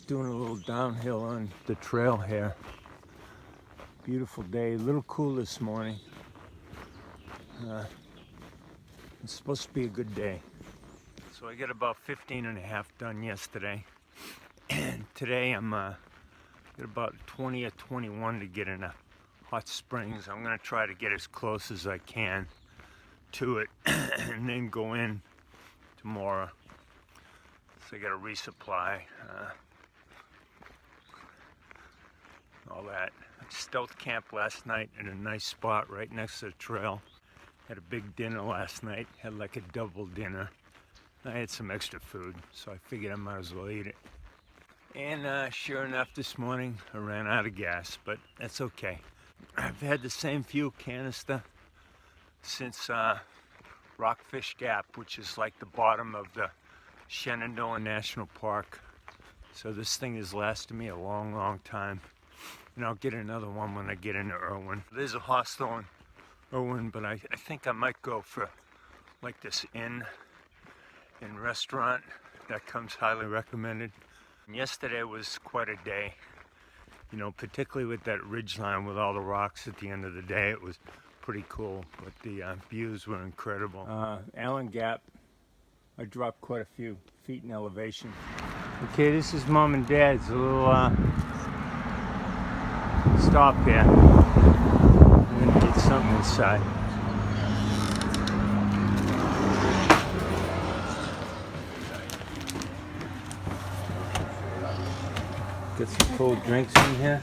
Just doing a little downhill on the trail here. Beautiful day, a little cool this morning. It's supposed to be a good day. So I got about 15 and a half done yesterday. And today I'm got about 20 or 21 to get in a hot springs. I'm gonna try to get as close as I can to it and then go in tomorrow. So I got to resupply all that. I stealth camped last night in a nice spot right next to the trail. Had a big dinner last night, had like a double dinner. I had some extra food, so I figured I might as well eat it. And sure enough, this morning I ran out of gas, but that's okay. I've had the same fuel canister since Rockfish Gap, which is like the bottom of the Shenandoah National Park. So this thing has lasted me a long, long time. And I'll get another one when I get into Irwin. There's a hostel in Irwin, but I think I might go for like this inn and restaurant that comes highly recommended. And yesterday was quite a day, you know, particularly with that ridge line with all the rocks at the end of the day. It was pretty cool, but the views were incredible. Allen Gap, I dropped quite a few feet in elevation. Okay, this is Mom and Dad's little stop here. I'm gonna get something inside. Get some cold drinks in here.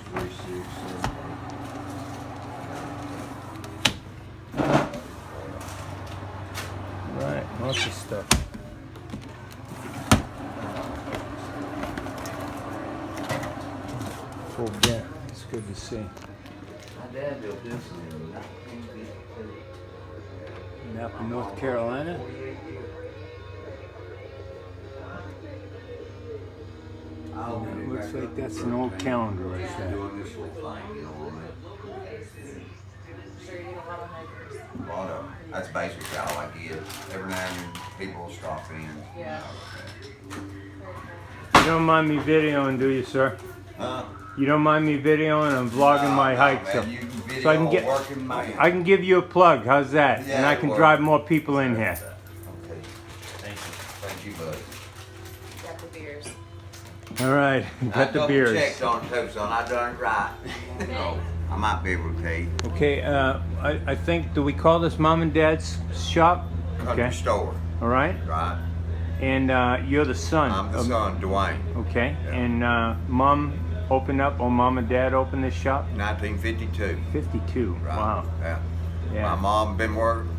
Right, lots of stuff. Full bin. It's good to see. My dad built this in 1952. Napa, North Carolina. It looks like that's an old calendar right there. Doing this little thing, you know what I mean? That's basically all I get. Every now and then people will stop in. Yeah. You don't mind me videoing, do you, sir? Huh? You don't mind me videoing? I'm vlogging my hike, man, so, you can video so I can get. working man. I can give you a plug. How's that? Yeah, and I can well, drive more people in here. Okay. Thank you, buddy. Got the beers. All right, got the beers. I checked on it, son. I done it right. No, I might be able to tell you. Okay, I think, do we call this Mom and Dad's shop? Country store. All right. Right. And you're the son. I'm the son, Dwayne. Okay. Yeah. And Mom opened up, or Mom and Dad opened this shop? 1952. 52. Right. Wow. Yeah. My mom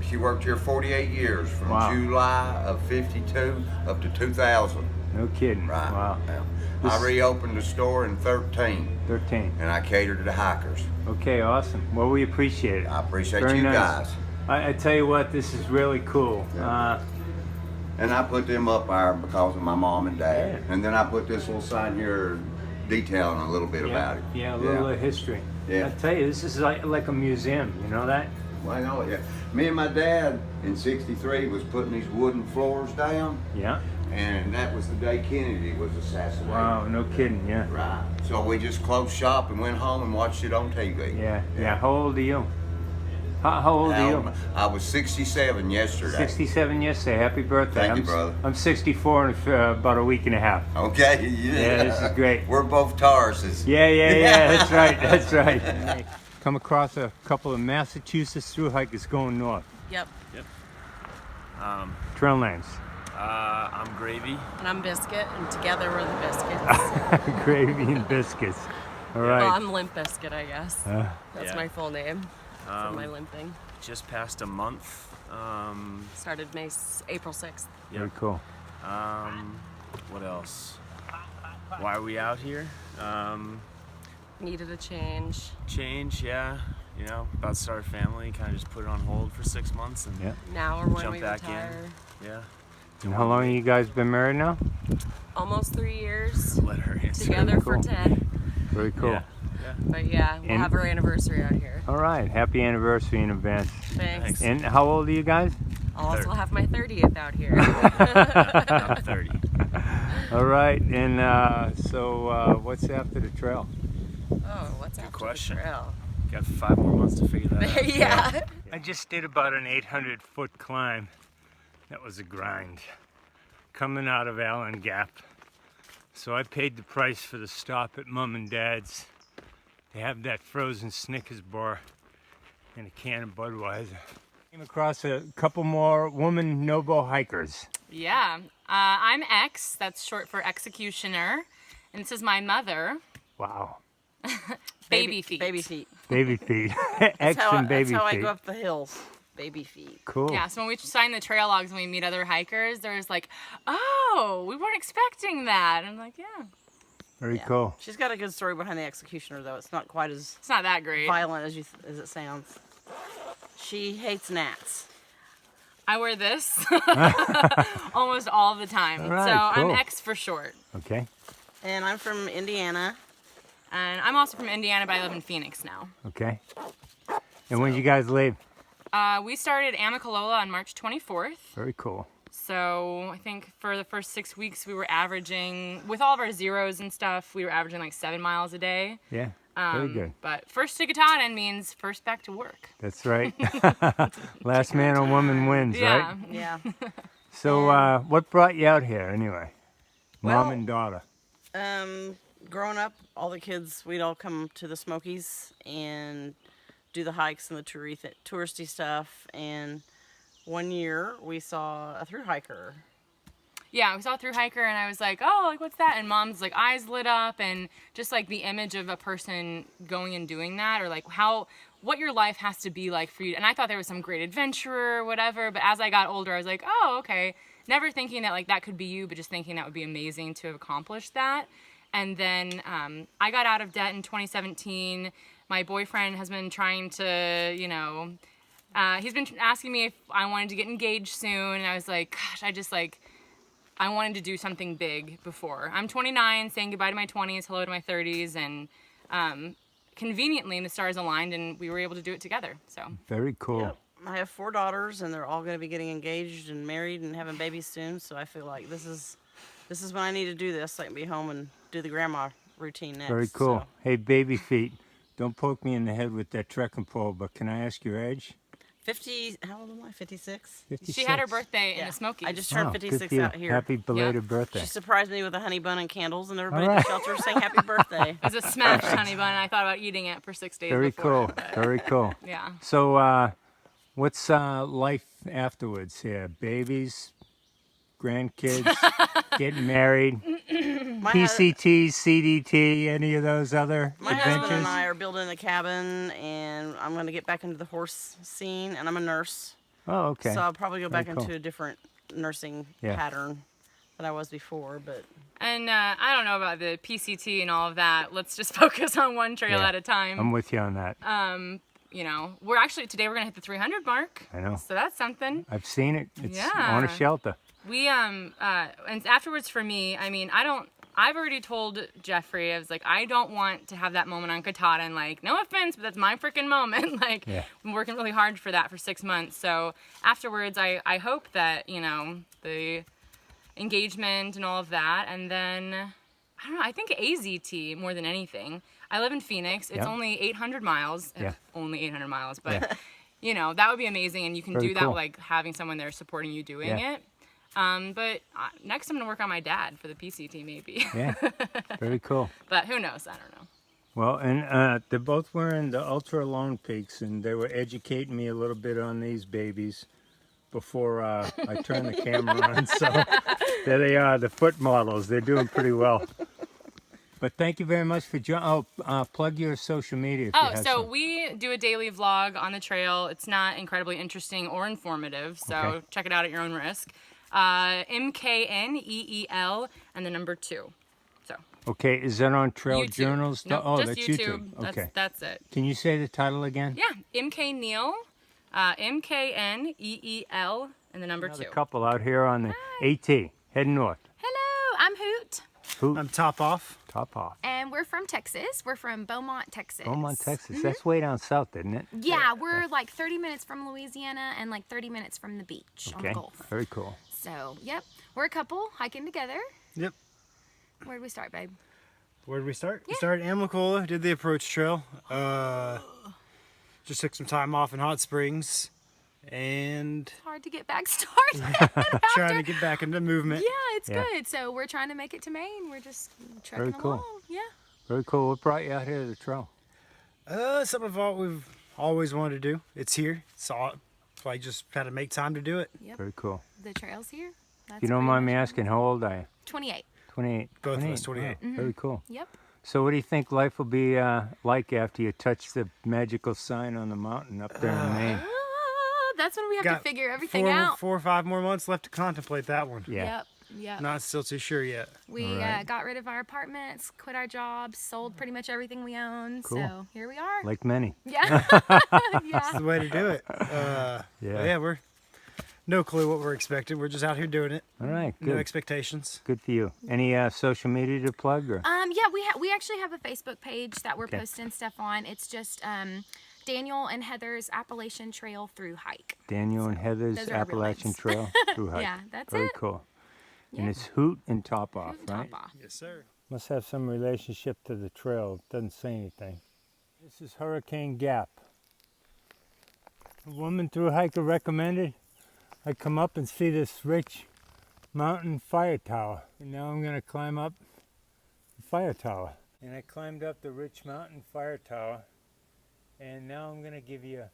she worked here 48 years, from July of 52 up to 2000. No kidding. Right. Wow. Yeah. I reopened the store in 13. 13. And I catered to hikers. Okay, awesome. Well, we appreciate it. I appreciate Very you nice. guys. I tell you what, this is really cool. Yeah. And I put them up there because of my mom and dad. Yeah. And then I put this little sign here detailing a little bit about it. Yeah, a little history. Yeah. I tell you, this is like a museum. You know that? Well, I know, yeah. Me and my dad in '63 was putting these wooden floors down. Yeah. And that was the day Kennedy was assassinated. Wow, no kidding, yeah. Right. So we just closed shop and went home and watched it on TV. Yeah. How old are you? How old are you? I was 67 yesterday. 67 yesterday. Happy birthday. Thank you, brother. I'm 64 in about a week and a half. Okay. Yeah, this is great. We're both Tauruses. Yeah. That's right. That's right. Come across a couple of Massachusetts thru hikers going north. Yep. Traillands. I'm Gravy. And I'm Biscuit, and together we're the Biscuits. Gravy and biscuits. All right. Well, I'm Limp Biscuit, I guess. That's Yeah. my full name. For my limping. Just past a month. Started April 6th. Very cool. What else? Why are we out here? Needed a change. Change, yeah. You know, about to start a family. Kind of just put it on hold for 6 months and Now or when jump we back retire. in. Yeah. And how long have you guys been married now? Almost 3 years. Let her answer. Together for Cool. 10. Very cool. Yeah. But yeah, we'll have our anniversary out here. All right. Happy anniversary in advance. Thanks. And how old are you guys? I'll also have my 30th out here. I'm 30. All right, and so what's after the trail? Oh, what's after question. the trail? Got 5 more months to figure that out. Yeah. I just did about an 800-foot climb. That was a grind. Coming out of Allen Gap. So I paid the price for the stop at Mom and Dad's. They have that frozen Snickers bar and a can of Budweiser. Came across a couple more woman NOBO hikers. Yeah, I'm X, that's short for executioner, and this is my mother. Wow. Baby feet. Baby feet. Baby feet. X and baby feet. That's how I go up the hills. Baby feet. Cool. Yeah, so when we sign the trail logs and we meet other hikers, there's like, oh, we weren't expecting that. I'm like, yeah. Very cool. She's got a good story behind the executioner, though. It's not quite as It's not that great. violent as it sounds. She hates gnats. I wear this almost all the time. All right, so cool. I'm X for short. Okay. And I'm from Indiana. And I'm also from Indiana, but I live in Phoenix now. Okay. And when did you guys leave? We started Amicalola on March 24th. Very cool. So I think for the first 6 weeks we were averaging, with all of our zeros and stuff, we were averaging like 7 miles a day. Yeah. Very good. But first to Katahdin means first back to work. That's right. Last man or woman wins, Yeah. right? Yeah. So what brought you out here anyway? Mom Well- and daughter. Growing up, all the kids, we'd all come to the Smokies and do the hikes and the touristy stuff. And one year we saw a thru hiker. Yeah, we saw a thru hiker and I was like, oh, like what's that? And Mom's like eyes lit up and just like the image of a person going and doing that, or like what your life has to be like for you. And I thought there was some great adventurer or whatever, but as I got older, I was like, oh, okay. Never thinking that like that could be you, but just thinking that would be amazing to have accomplished that. And then I got out of debt in 2017. My boyfriend has been trying to, he's been asking me if I wanted to get engaged soon. And I was like, gosh, I wanted to do something big before. I'm 29, saying goodbye to my 20s, hello to my 30s. And conveniently, the stars aligned and we were able to do it together. So Very cool. Yep. I have 4 daughters, and they're all going to be getting engaged and married and having babies soon. So I feel like this is when I need to do this. So I can be home and do the grandma routine next. Very cool. So. Hey, baby feet. Don't poke me in the head with that trekking pole, but can I ask your age? 50. How old am I? 56. 56. she had her birthday in the Smokies. I just turned Oh, good 56 for you. out here. Happy belated birthday. She surprised me with a honey bun and candles, and everybody All at the right. shelter sang happy birthday. It was a smashed honey bun. I thought about eating it for 6 days Very before. cool. Very cool. Yeah. So what's life afterwards here? Babies, grandkids, getting married, My PCT, CDT, any of those other My husband adventures? and I are building a cabin, and I'm going to get back into the horse scene, and I'm a nurse. Oh, okay. So I'll probably go back Very cool. into a different nursing Yeah. pattern than I was before, but And I don't know about the PCT and all of that. Let's just focus on one trail Yeah. at a time. I'm with you on that. We're actually, today we're going to hit the 300 mark. I know. So that's something. I've seen it. It's Yeah. on a shelter. We, and afterwards for me, I mean, I've already told Jeffrey, I was like, I don't want to have that moment on Katahdin. Like, no offense, but that's my freaking moment. Like, Yeah. I'm working really hard for that for 6 months. So afterwards, I hope that, the engagement and all of that. And then, I don't know, I think AZT more than anything. I live in Phoenix. It's Yeah. only 800 miles. Yeah. Only 800 miles. But, Yeah. that would be amazing. And you can Very do that, cool. like, having someone there supporting you doing Yeah. it. But next I'm going to work on my dad for the PCT maybe. Yeah. Very cool. But who knows? I don't know. Well, and they're both wearing the Ultra Lone Peaks, and they were educating me a little bit on these babies before I turned the camera on. So there they are, the foot models. They're doing pretty well. But thank you very much for joining. Oh, plug your social media if you have So some. we do a daily vlog on the trail. It's not incredibly interesting or informative, so Okay. check it out at your own risk. MKNEEL and the number 2. So Okay, is that on Trail YouTube. Journals? Nope, Oh, just that's YouTube. YouTube. Okay. That's it. Can you say the title again? Yeah, MK Neal, MKNEEL and the number 2. Another couple out here on the AT, heading north. Hello, I'm Hoot, Who? I'm top off. Top off. and we're from Texas. We're from Beaumont, Texas. Beaumont, Texas. That's way down south, isn't it? Yeah, we're like 30 minutes from Louisiana and like 30 minutes from the beach on Okay. the Gulf. Very cool. So, yep, we're a couple hiking together. Yep. Where'd we start, babe? Where did we start? We started in Amlacola, did the approach trail. Just took some time off in Hot Springs and It's hard to get back started. trying to get back into movement. Yeah, it's Yeah. good. So we're trying to make it to Maine. We're just trekking Very cool. along. Yeah. Very cool. What brought you out here to the trail? Something of what we've always wanted to do. It's here. So I just had to make time to do it. Yep. Very cool. The trail's here. That's You don't pretty mind me much- asking, how old are you? 28. 28. Both of us 28. Wow, Very cool. Yep. So what do you think life will be like after you touch the magical sign on the mountain up there in Maine? That's when we have to Got figure everything 4 out. or 5 more months left to contemplate that one. Yeah. Yep. Yep. Not still too sure yet. We Alright. got rid of our apartments, quit our jobs, sold pretty much everything we own. Cool. So here we are. Like many. Yeah. That's yeah. the way to do it. Yeah, we're no clue what we're expecting. We're just out here doing it. All right, No good. expectations. Good for you. Any social media to plug? Or? Yeah, we actually have a Facebook page that we're Okay. posting stuff on. It's just Daniel and Heather's Appalachian Trail thru-hike. Daniel and Heather's those are our real Appalachian names. Trail thru-hike. Yeah, that's Very it. cool. Yeah. And it's Hoot and Top Off, Top right? off. Yes, sir. Must have some relationship to the trail. It doesn't say anything. This is Hurricane Gap. A woman thru-hiker recommended I come up and see this rich mountain fire tower. And now I'm going to climb up the fire tower. And I climbed up the rich mountain fire tower. And now I'm going to give you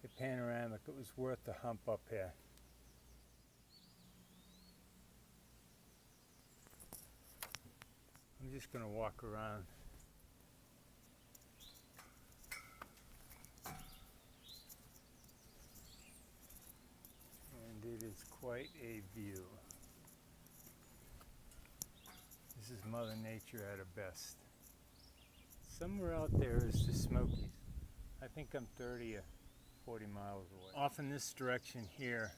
a panoramic. It was worth the hump up here. I'm just going to walk around. And it is quite a view. This is Mother Nature at her best. Somewhere out there is the Smokies. I think I'm 30 or 40 miles away. Off in this direction here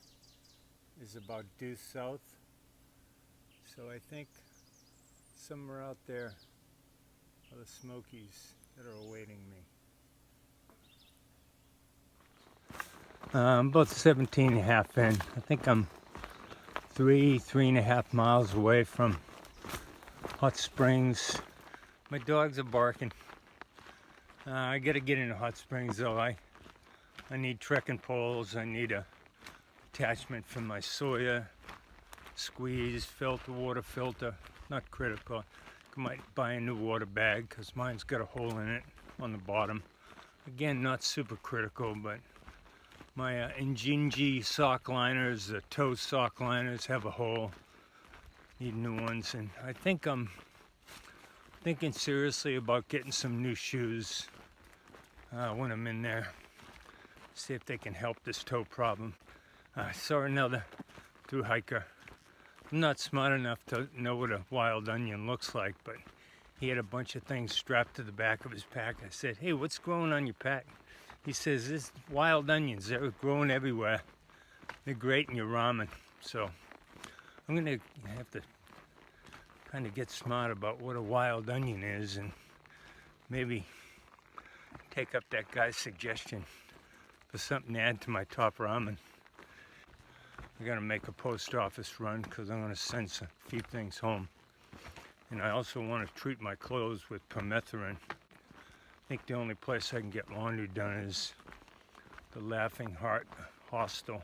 is about due south. So I think somewhere out there are the Smokies that are awaiting me. I'm about 17 and a half in. I think I'm 3.5 miles away from Hot Springs. My dogs are barking. I gotta get into Hot Springs though. I need trekking poles. I need a attachment for my Sawyer, squeeze, filter, water filter. Not critical. I might buy a new water bag because mine's got a hole in it on the bottom. Again, not super critical, but my Injinji sock liners, the toe sock liners have a hole. Need new ones, and I think I'm thinking seriously about getting some new shoes when I'm in there. See if they can help this toe problem. I saw another thru-hiker. I'm not smart enough to know what a wild onion looks like, but he had a bunch of things strapped to the back of his pack. I said, hey, what's growing on your pack? He says, this wild onions, they're growing everywhere. They're great in your ramen. So I'm gonna have to kind of get smart about what a wild onion is and maybe take up that guy's suggestion for something to add to my top ramen. I gotta make a post office run because I'm gonna send a few things home. And I also want to treat my clothes with permethrin. I think the only place I can get laundry done is the Laughing Heart Hostel,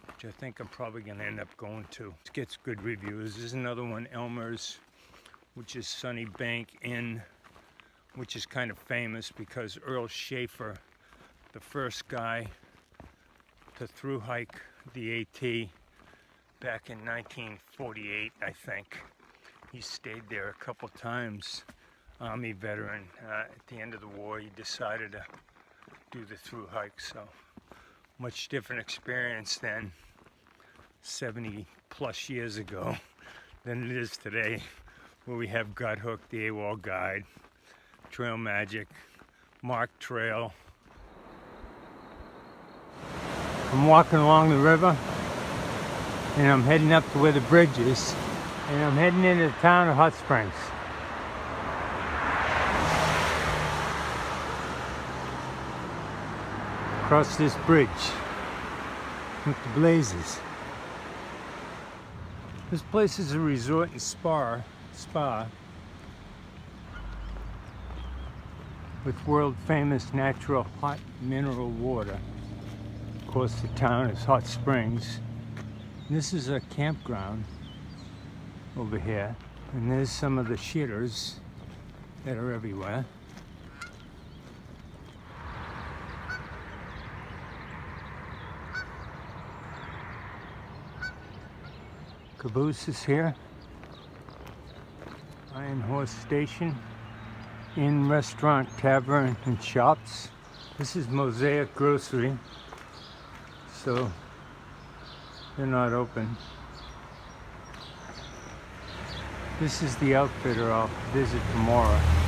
which I think I'm probably gonna end up going to. It gets good reviews. There's another one, Elmer's, which is Sunny Bank Inn, which is kind of famous because Earl Schaefer, the first guy to thru-hike the AT back in 1948, I think. He stayed there a couple times, Army veteran. At the end of the war, he decided to do the thru-hike, so much different experience than 70 plus years ago than it is today, where we have Gut Hook, the AWOL Guide, Trail Magic, Mark Trail. I'm walking along the river and I'm heading up to where the bridge is, and I'm heading into the town of Hot Springs. Across this bridge with the blazes. This place is a resort and spa. spa with world famous natural hot mineral water. Of course, the town is Hot Springs. This is a campground over here, and there's some of the shitters that are everywhere. Caboose is here. Iron Horse Station. Inn, restaurant, tavern, and shops. This is Mosaic Grocery, so they're not open. This is the outfitter I'll visit tomorrow.